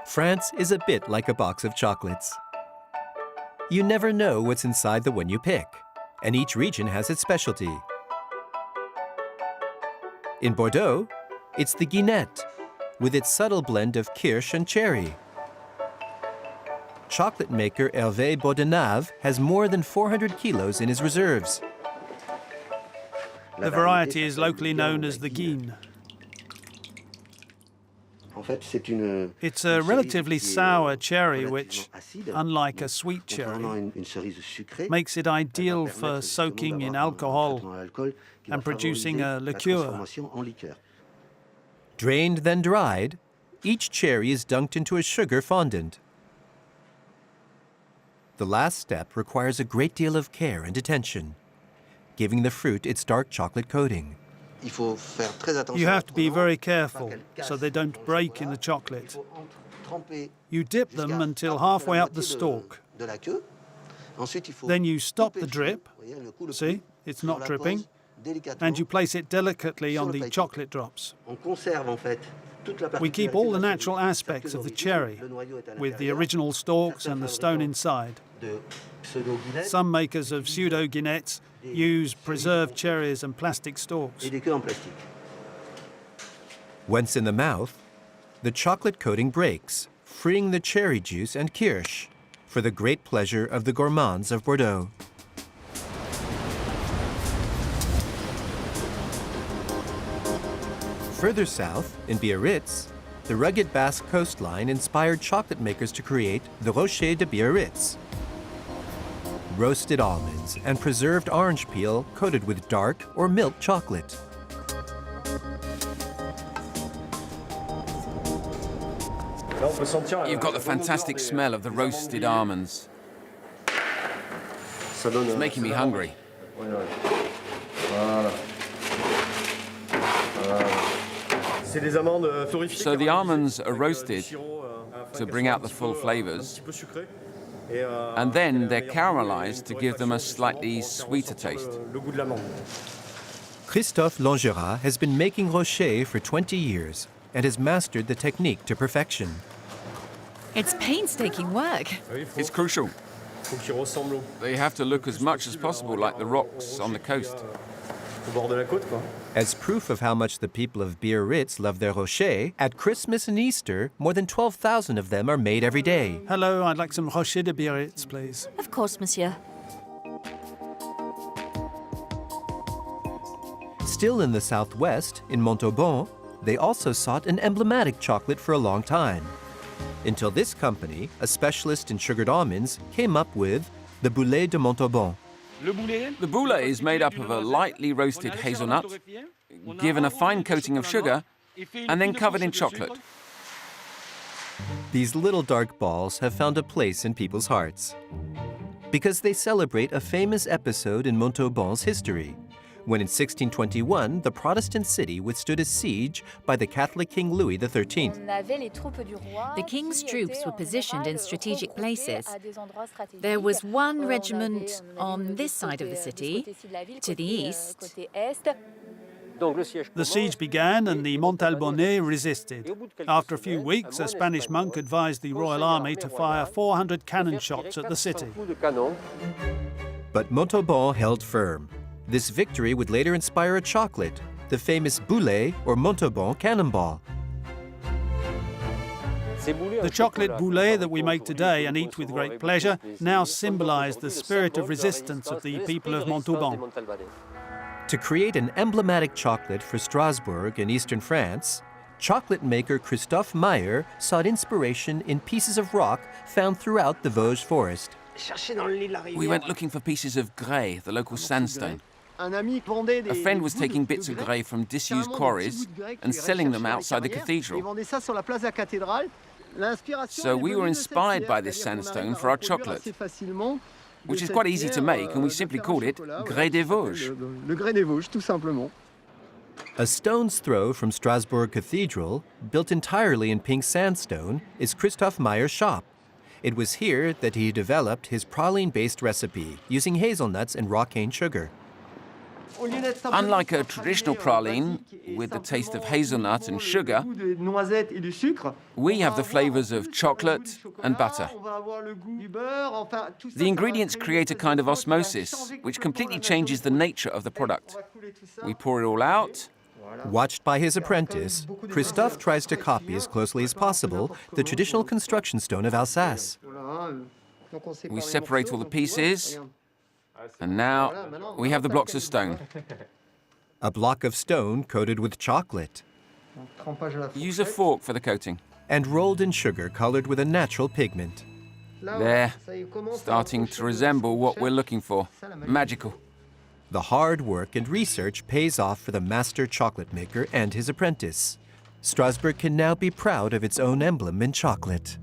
France is a bit like a box of chocolates. You never know what's inside the one you pick, and each region has its specialty. In Bordeaux, it's the guinette, with its subtle blend of kirsch and cherry. Chocolate maker Hervé Bordenave has more than 400 kilos in his reserves. The variety is locally known as the guine. It's a relatively sour cherry which, unlike a sweet cherry, makes it ideal for soaking in alcohol and producing a liqueur. Drained then dried, each cherry is dunked into a sugar fondant. The last step requires a great deal of care and attention, giving the fruit its dark chocolate coating. You have to be very careful so they don't break in the chocolate. You dip them until halfway up the stalk. Then you stop the drip. See, it's not dripping. And you place it delicately on the chocolate drops. We keep all the natural aspects of the cherry, with the original stalks and the stone inside. Some makers of pseudo-guinettes use preserved cherries and plastic stalks. Once in the mouth, the chocolate coating breaks, freeing the cherry juice and kirsch for the great pleasure of the gourmands of Bordeaux. Further south, in Biarritz, the rugged Basque coastline inspired chocolate makers to create the Rochers of Biarritz. Roasted almonds and preserved orange peel coated with dark or milk chocolate. You've got the fantastic smell of the roasted almonds. It's making me hungry. So the almonds are roasted to bring out the full flavors, and then they're caramelized to give them a slightly sweeter taste. Christophe Langerat has been making rocher for 20 years and has mastered the technique to perfection. It's painstaking work. It's crucial. They have to look as much as possible like the rocks on the coast. As proof of how much the people of Biarritz love their rocher, at Christmas and Easter, more than 12,000 of them are made every day. Hello, I'd like some Rochers of Biarritz, please. Of course, monsieur. Still in the southwest, in Montauban, they also sought an emblematic chocolate for a long time. Until this company, a specialist in sugared almonds, came up with the Boules de Montauban. The boule is made up of a lightly roasted hazelnut, given a fine coating of sugar, and then covered in chocolate. These little dark balls have found a place in people's hearts because they celebrate a famous episode in Montauban's history, when in 1621 the Protestant city withstood a siege by the Catholic King Louis XIII. The king's troops were positioned in strategic places. There was one regiment on this side of the city, to the east. The siege began and the Montalbonnais resisted. After a few weeks, a Spanish monk advised the royal army to fire 400 cannon shots at the city. But Montauban held firm. This victory would later inspire a chocolate, the famous Boules or Montauban cannonball. The chocolate boulet that we make today and eat with great pleasure now symbolize the spirit of resistance of the people of Montauban. To create an emblematic chocolate for Strasbourg in eastern France, chocolate maker Christophe Meyer sought inspiration in pieces of rock found throughout the Vosges forest. We went looking for pieces of grès, the local sandstone. A friend was taking bits of grès from disused quarries and selling them outside the cathedral. So we were inspired by this sandstone for our chocolate, which is quite easy to make, and we simply called it Grès des Vosges. A stone's throw from Strasbourg Cathedral, built entirely in pink sandstone, is Christophe Meyer's shop. It was here that he developed his praline-based recipe using hazelnuts and raw cane sugar. Unlike a traditional praline, with the taste of hazelnut and sugar, we have the flavors of chocolate and butter. The ingredients create a kind of osmosis, which completely changes the nature of the product. We pour it all out. Watched by his apprentice, Christophe tries to copy as closely as possible the traditional construction stone of Alsace. We separate all the pieces, and now we have the blocks of stone. A block of stone coated with chocolate. Use a fork for the coating. And rolled in sugar colored with a natural pigment. There, starting to resemble what we're looking for. Magical. The hard work and research pays off for the master chocolate maker and his apprentice. Strasbourg can now be proud of its own emblem in chocolate.